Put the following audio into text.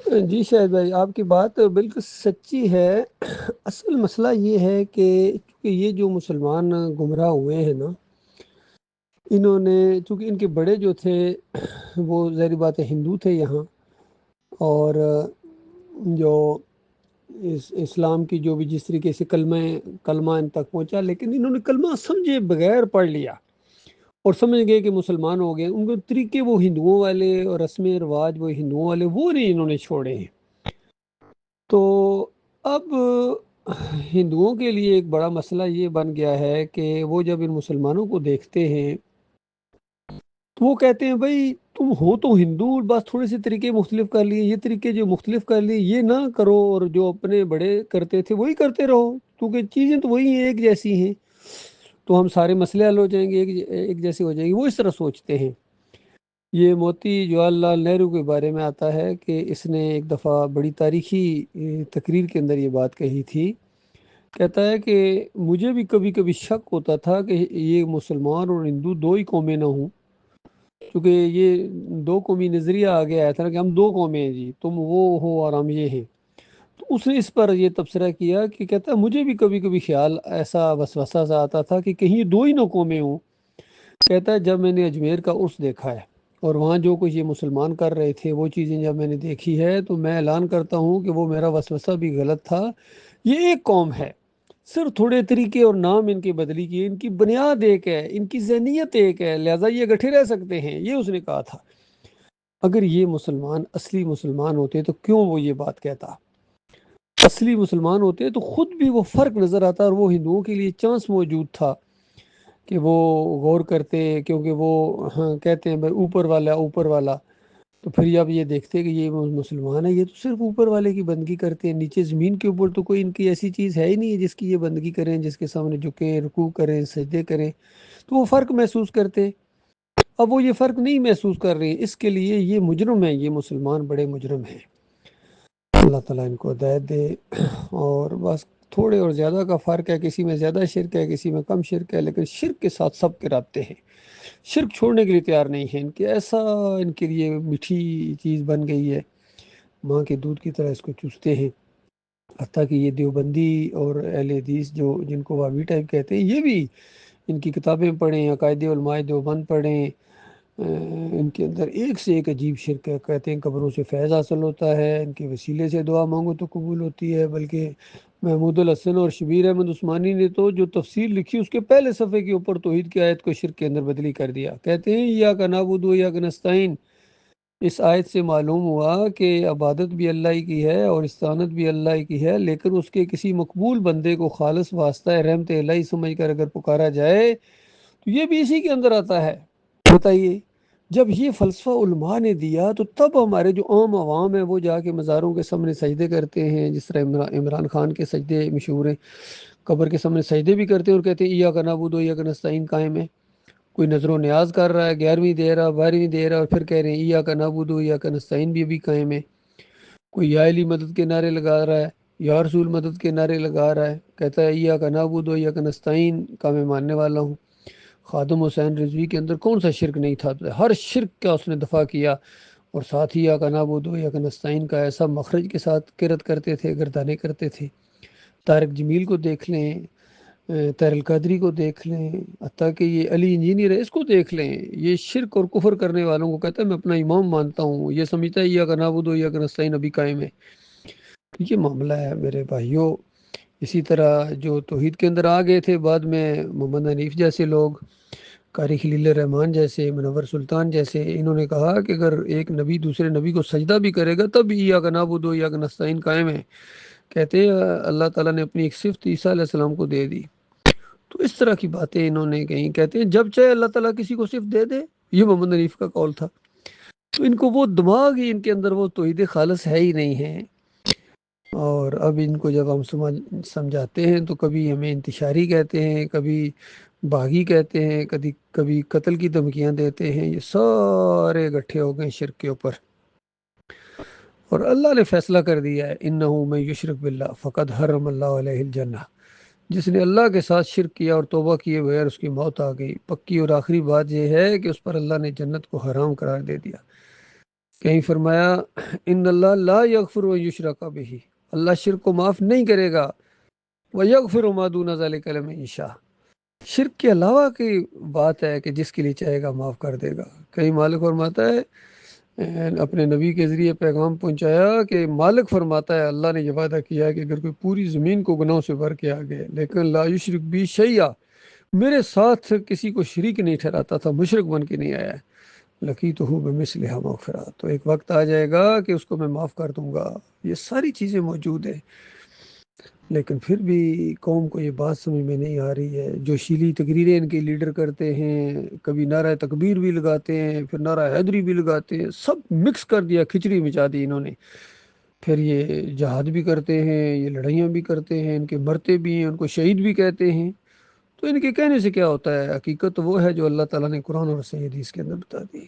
جی شاہد بھائی، آپ کی بات بالکل سچی ہے۔ اصل مسئلہ یہ ہے کہ یہ جو مسلمان گمراہ ہوئے ہیں نا، انہوں نے، چونکہ ان کے بڑے جو تھے وہ ظاہری بات ہے ہندو تھے یہاں، اور جو اسلام کی جو بھی جس طریقے سے کلمہ ان تک پہنچا، لیکن انہوں نے کلمہ سمجھے بغیر پڑھ لیا اور سمجھ گئے کہ مسلمان ہو گئے۔ ان کے طریقے وہ ہندوؤں والے اور رسم رواج وہ ہندوؤں والے وہ نہیں انہوں نے چھوڑے ہیں۔ تو اب ہندوؤں کے لیے ایک بڑا مسئلہ یہ بن گیا ہے کہ وہ جب ان مسلمانوں کو دیکھتے ہیں تو وہ کہتے ہیں بھائی تم ہو تو ہندو، بس تھوڑے سے طریقے مختلف کر لیے، یہ طریقے جو مختلف کر لیے یہ نہ کرو، اور جو اپنے بڑے کرتے تھے وہی کرتے رہو، کیونکہ چیزیں تو وہی ہیں، ایک جیسی ہیں، تو ہم سارے مسئلے حل ہو جائیں گے، ایک جیسے ہو جائیں گے، وہ اس طرح سوچتے ہیں۔ یہ موتی جواہر لال نہرو کے بارے میں آتا ہے کہ اس نے ایک دفعہ بڑی تاریخی تقریر کے اندر یہ بات کہی تھی۔ کہتا ہے کہ مجھے بھی کبھی کبھی شک ہوتا تھا کہ یہ مسلمان اور ہندو دو ہی قومیں نہ ہوں، کیونکہ یہ دو قومی نظریہ آگے آیا تھا نا کہ ہم دو قومیں ہیں جی، تم وہ ہو اور ہم یہ ہیں۔ تو اس نے اس پر یہ تبصرہ کیا کہ کہتا ہے مجھے بھی کبھی کبھی خیال ایسا وسوسہ سا آتا تھا کہ کہیں یہ دو ہی نہ قومیں ہوں۔ کہتا ہے جب میں نے اجمیر کا عرس دیکھا ہے اور وہاں جو کچھ یہ مسلمان کر رہے تھے وہ چیزیں جب میں نے دیکھی ہے تو میں اعلان کرتا ہوں کہ وہ میرا وسوسہ بھی غلط تھا۔ یہ ایک قوم ہے، صرف تھوڑے طریقے اور نام ان کے بدلی کیے، ان کی بنیاد ایک ہے، ان کی ذہنیت ایک ہے، لہٰذا یہ اکٹھے رہ سکتے ہیں، یہ اس نے کہا تھا۔ اگر یہ مسلمان اصلی مسلمان ہوتے تو کیوں وہ یہ بات کہتا؟ اصلی مسلمان ہوتے تو خود بھی وہ فرق نظر آتا، اور وہ ہندوؤں کے لیے چانس موجود تھا کہ وہ غور کرتے، کیونکہ وہ ہاں کہتے ہیں بھائی اوپر والا اوپر والا، تو پھر اب یہ دیکھتے کہ یہ مسلمان ہے، یہ تو صرف اوپر والے کی بندگی کرتے ہیں، نیچے زمین کے اوپر تو کوئی ان کی ایسی چیز ہے ہی نہیں ہے جس کی یہ بندگی کریں، جس کے سامنے جھکیں، رکوع کریں، سجدے کریں، تو وہ فرق محسوس کرتے۔ اب وہ یہ فرق نہیں محسوس کر رہے ہیں، اس کے لیے یہ مجرم ہیں، یہ مسلمان بڑے مجرم ہیں۔ اللہ تعالیٰ ان کو ہدایت دے۔ اور بس تھوڑے اور زیادہ کا فرق ہے، کسی میں زیادہ شرک ہے، کسی میں کم شرک ہے، لیکن شرک کے ساتھ سب کے رابطے ہیں، شرک چھوڑنے کے لیے تیار نہیں ہے، ان کے ایسا ان کے لیے میٹھی چیز بن گئی ہے، ماں کے دودھ کی طرح اس کو چوستے ہیں۔ حتیٰ کہ یہ دیوبندی اور اہل حدیث جو جن کو وہابی ٹائپ کہتے ہیں، یہ بھی ان کی کتابیں پڑھیں، عقائد علماء دیوبند پڑھیں، ان کے اندر ایک سے ایک عجیب شرک ہے۔ کہتے ہیں قبروں سے فیض حاصل ہوتا ہے، ان کے وسیلے سے دعا مانگو تو قبول ہوتی ہے، بلکہ محمود الحسن اور شبیر احمد عثمانی نے تو جو تفسیر لکھی اس کے پہلے صفحے کے اوپر توحید کی آیت کو شرک کے اندر بدلی کر دیا۔ کہتے ہیں یا کا نعبد و یا کا نستعین، اس آیت سے معلوم ہوا کہ عبادت بھی اللہ ہی کی ہے اور استعانت بھی اللہ ہی کی ہے، لیکن اس کے کسی مقبول بندے کو خالص واسطہ رحمت الہی سمجھ کر اگر پکارا جائے تو یہ بھی اسی کے اندر آتا ہے۔ بتائیے، جب یہ فلسفہ علماء نے دیا تو تب ہمارے جو عام عوام ہیں وہ جا کے مزاروں کے سامنے سجدے کرتے ہیں، جس طرح عمران خان کے سجدے مشہور ہیں، قبر کے سامنے سجدے بھی کرتے ہیں اور کہتے ہیں ایاک نعبد و ایاک نستعین قائم ہے۔ کوئی نظر و نیاز کر رہا ہے، 11ویں دے رہا، 12ویں دے رہا، اور پھر کہہ رہے ہیں ایاک نعبد و ایاک نستعین بھی ابھی قائم ہے۔ کوئی یا علی مدد کے نعرے لگا رہا ہے، یا رسول مدد کے نعرے لگا رہا ہے، کہتا ہے ایاک نعبد و ایاک نستعین کا میں ماننے والا ہوں۔ خادم حسین رضوی کے اندر کون سا شرک نہیں تھا؟ ہر شرک کا اس نے دفاع کیا، اور ساتھ ہی یا کا نعبد و یا کا نستعین کا ایسا مخرج کے ساتھ قرت کرتے تھے، گردانے کرتے تھے۔ طارق جمیل کو دیکھ لیں، طاہر القادری کو دیکھ لیں، حتیٰ کہ یہ علی انجینئر ہے، اس کو دیکھ لیں، یہ شرک اور کفر کرنے والوں کو کہتا ہے میں اپنا امام مانتا ہوں، یہ سمجھتا ہے یا کا نعبد و یا کا نستعین ابھی قائم ہے۔ یہ معاملہ ہے میرے بھائیوں۔ اسی طرح جو توحید کے اندر آ گئے تھے بعد میں، محمد حنیف جیسے لوگ، قاری خلیل الرحمن جیسے، منور سلطان جیسے، انہوں نے کہا کہ اگر ایک نبی دوسرے نبی کو سجدہ بھی کرے گا تب ایاک نعبد و ایاک نستعین قائم ہے۔ کہتے ہیں اللہ تعالیٰ نے اپنی ایک صفت عیسیٰ علیہ السلام کو دے دی۔ تو اس طرح کی باتیں انہوں نے کہیں، کہتے ہیں جب چاہے اللہ تعالیٰ کسی کو صفت دے دے، یہ محمد حنیف کا قول تھا۔ تو ان کو وہ دماغ ہی، ان کے اندر وہ توحید خالص ہے ہی نہیں ہے۔ اور اب ان کو جب ہم سمجھاتے ہیں تو کبھی ہمیں انتشاری کہتے ہیں، کبھی باغی کہتے ہیں، کبھی قتل کی دھمکیاں دیتے ہیں۔ یہ سارے گٹھے ہو گئے شرک کے اوپر، اور اللہ نے فیصلہ کر دیا ہے انہو من یشرک باللہ فقد حرم اللہ علیہ الجنہ، جس نے اللہ کے ساتھ شرک کیا اور توبہ کیے بغیر اس کی موت آ گئی، پکی اور آخری بات یہ ہے کہ اس پر اللہ نے جنت کو حرام قرار دے دیا۔ کہیں فرمایا ان اللہ لا یغفر و یشرک بہ، اللہ شرک کو معاف نہیں کرے گا، ویغفر ما دون ذلک لمن یشاء، شرک کے علاوہ کی بات ہے کہ جس کے لیے چاہے گا معاف کر دے گا۔ کہیں مالک فرماتا ہے اپنے نبی کے ذریعے پیغام پہنچایا کہ مالک فرماتا ہے اللہ نے یہ وعدہ کیا ہے کہ اگر کوئی پوری زمین کو گناہوں سے بھر کے آ گئے لیکن لا یشرک بی شیئا، میرے ساتھ کسی کو شریک نہیں ٹھہراتا تھا، مشرک بن کے نہیں آیا ہے، لقیتہ بمثلھا مغفرہ، تو ایک وقت آ جائے گا کہ اس کو میں معاف کر دوں گا۔ یہ ساری چیزیں موجود ہیں، لیکن پھر بھی قوم کو یہ بات سمجھ میں نہیں آ رہی ہے۔ جو شیلی تقریریں ان کے لیڈر کرتے ہیں، کبھی نعرہ تکبیر بھی لگاتے ہیں، پھر نعرہ حیدری بھی لگاتے ہیں، سب مکس کر دیا، کھچڑی مچا دی انہوں نے۔ پھر یہ جہاد بھی کرتے ہیں، یہ لڑائیاں بھی کرتے ہیں، ان کے مرتے بھی ہیں، ان کو شہید بھی کہتے ہیں۔ تو ان کے کہنے سے کیا ہوتا ہے؟ حقیقت وہ ہے جو اللہ تعالیٰ نے قرآن اور صحیح حدیث کے اندر بتا دی۔